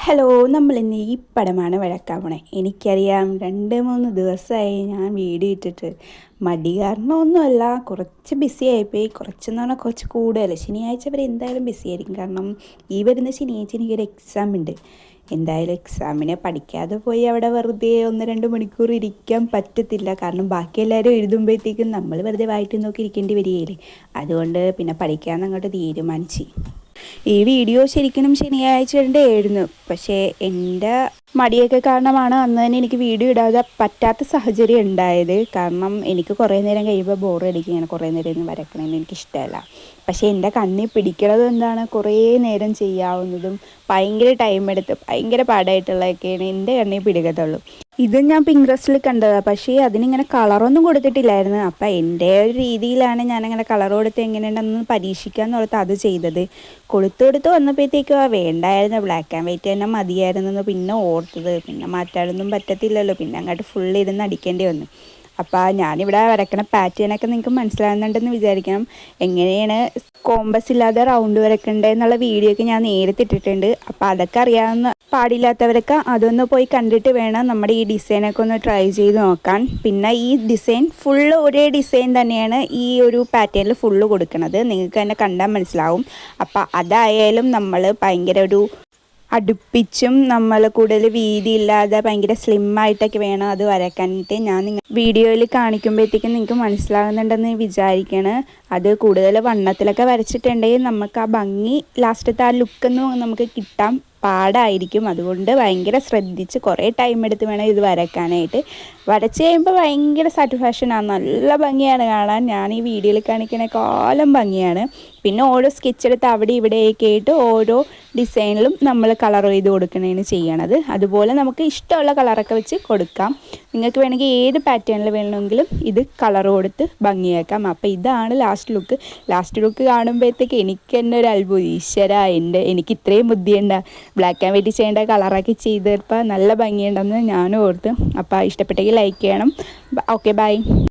Hello, നമ്മളിന്ന് ഈ പടമാണ് വരക്കാൻ പോണേ. എനിക്കറിയാം 2-3 ദിവസമായി ഞാൻ വീഡിയോ ഇട്ടിട്ട്. മടി കാരണമൊന്നുമല്ല, കുറച്ച് ബിസി ആയിപ്പോയി. കുറച്ചെന്ന് പറഞ്ഞാൽ കുറച്ച് കൂടുതൽ. ശനിയാഴ്ച വരെ എന്തായാലും ബിസി ആയിരിക്കും. കാരണം ഈ വരുന്ന ശനിയാഴ്ച എനിക്കൊരു എക്സാം ഉണ്ട്. എന്തായാലും എക്സാമിനെ പഠിക്കാതെ പോയി അവിടെ വെറുതെ 1-2 മണിക്കൂർ ഇരിക്കാൻ പറ്റത്തില്ല. കാരണം ബാക്കി എല്ലാവരും എഴുതുമ്പോഴത്തേക്കും നമ്മൾ വെറുതെ വായിട്ട് നോക്കി ഇരിക്കേണ്ടി വരികയില്ലേ. അതുകൊണ്ട് പിന്നെ പഠിക്കാമെന്ന് അങ്ങോട്ട് തീരുമാനിച്ചു. ഈ വീഡിയോ ശരിക്കും ശനിയാഴ്ച ഇടേണ്ടായിരുന്നു. പക്ഷേ എൻ്റെ മടിയൊക്കെ കാരണമാണ് അന്ന് തന്നെ എനിക്ക് വീഡിയോ ഇടാതെ പറ്റാത്ത സാഹചര്യം ഉണ്ടായത്. കാരണം എനിക്ക് കുറേ നേരം കഴിയുമ്പോൾ ബോറടിക്കുകയാണ്. കുറേ നേരം ഒന്നും വരക്കണമെന്ന് എനിക്കിഷ്ടമല്ല. പക്ഷേ എൻ്റെ കണ്ണിൽ പിടിക്കണത് എന്താണ്, കുറേ നേരം ചെയ്യാവുന്നതും ഭയങ്കര ടൈം എടുത്ത് ഭയങ്കര പാടായിട്ടുള്ളതൊക്കെയാണ് എൻ്റെ കണ്ണിൽ പിടിക്കത്തുള്ളൂ. ഇത് ഞാൻ പിൻട്രസ്റ്റിൽ കണ്ടതാണ്. പക്ഷേ അതിനിങ്ങനെ കളറൊന്നും കൊടുത്തിട്ടില്ലായിരുന്നു. അപ്പം എൻ്റെ ഒരു രീതിയിലാണ് ഞാനങ്ങനെ കളർ കൊടുത്ത് എങ്ങനെയുണ്ടെന്ന് പരീക്ഷിക്കാമെന്ന് ഓർത്ത് അത് ചെയ്തത്. കൊടുത്ത് വന്നപ്പോഴത്തേക്കും വേണ്ടായിരുന്നു, ബ്ലാക്ക് ആൻഡ് വൈറ്റ് തന്നെ മതിയായിരുന്നെന്ന് പിന്നെ ഓർത്തത്. പിന്നെ മാറ്റാനൊന്നും പറ്റത്തില്ലല്ലോ. പിന്നെ അങ്ങോട്ട് ഫുൾ ഇരുന്ന് അടിക്കേണ്ടി വന്നു. അപ്പോൾ ഞാനിവിടെ വരയ്ക്കണ പാറ്റേണൊക്കെ നിങ്ങൾക്ക് മനസ്സിലാകുന്നുണ്ടെന്ന് വിചാരിക്കണം. എങ്ങനെയാണ് കോമ്പസ് ഇല്ലാതെ റൗണ്ട് വരയ്ക്കണ്ടേ എന്നുള്ള വീഡിയോ ഒക്കെ ഞാൻ നേരത്തെ ഇട്ടിട്ടുണ്ട്. അപ്പോൾ അതൊക്കെ അറിയാവുന്ന പാടില്ലാത്തവരൊക്കെ അതൊന്ന് പോയി കണ്ടിട്ട് വേണം നമ്മുടെ ഈ ഡിസൈനൊക്കെ ഒന്ന് ട്രൈ ചെയ്ത് നോക്കാൻ. പിന്നെ ഈ ഡിസൈൻ ഫുള്ള് ഒരേ ഡിസൈൻ തന്നെയാണ് ഈ ഒരു പാറ്റേണിൽ ഫുള്ള് കൊടുക്കുന്നത്. നിങ്ങൾക്ക് തന്നെ കണ്ടാൽ മനസ്സിലാവും. അപ്പോൾ അതായാലും നമ്മൾ ഭയങ്കര ഒരു അടുപ്പിച്ചും നമ്മൾ കൂടുതൽ വീതിയില്ലാതെ ഭയങ്കര സ്ലിമ്മായിട്ടൊക്കെ വേണം അത് വരയ്ക്കാനായിട്ട്. ഞാൻ വീഡിയോയിൽ കാണിക്കുമ്പോഴത്തേക്കും നിങ്ങൾക്ക് മനസ്സിലാകുന്നുണ്ടെന്ന് വിചാരിക്കണം. അത് കൂടുതൽ വണ്ണത്തിലൊക്കെ വരച്ചിട്ടുണ്ടെങ്കിൽ നമുക്ക് ആ ഭംഗി ലാസ്റ്റത്തെ ആ ലുക്കൊന്നും നമുക്ക് കിട്ടാൻ പാടായിരിക്കും. അതുകൊണ്ട് ഭയങ്കര ശ്രദ്ധിച്ച് കുറേ ടൈം എടുത്ത് വേണം ഇത് വരയ്ക്കാനായിട്ട്. വരച്ച് കഴിയുമ്പോൾ ഭയങ്കര സാറ്റിസ്ഫാക്ഷനാണ്, നല്ല ഭംഗിയാണ് കാണാൻ. ഞാൻ ഈ വീഡിയോയിൽ കാണിക്കണേക്കാളും ഭംഗിയാണ്. പിന്നെ ഓരോ സ്കെച്ചെടുത്ത് അവിടെ ഇവിടെയൊക്കെ ആയിട്ട് ഓരോ ഡിസൈനിലും നമ്മൾ കളർ ചെയ്ത് കൊടുക്കണേന് ചെയ്യണത്. അതുപോലെ നമുക്ക് ഇഷ്ടമുള്ള കളറൊക്കെ വെച്ച് കൊടുക്കാം. നിങ്ങൾക്ക് വേണമെങ്കിൽ ഏത് പാറ്റേണിൽ വേണമെങ്കിലും ഇത് കളർ കൊടുത്ത് ഭംഗിയാക്കാം. അപ്പോൾ ഇതാണ് ലാസ്റ്റ് ലുക്ക് കാണുമ്പോഴത്തേക്ക് എനിക്ക് തന്നെ ഒരു അത്ഭുതം. ഈശ്വര, എനിക്ക് ഇത്രയും ബുദ്ധിയുണ്ട, ബ്ലാക്ക് ആൻഡ് വൈറ്റ് ചെയ്യേണ്ട കളറൊക്കെ ചെയ്തപ്പോൾ നല്ല ഭംഗിയുണ്ടെന്ന് ഞാനും ഓർത്ത്. അപ്പോൾ ഇഷ്ടപ്പെട്ടെങ്കിൽ ലൈക്ക് ചെയ്യണം. Okay, by.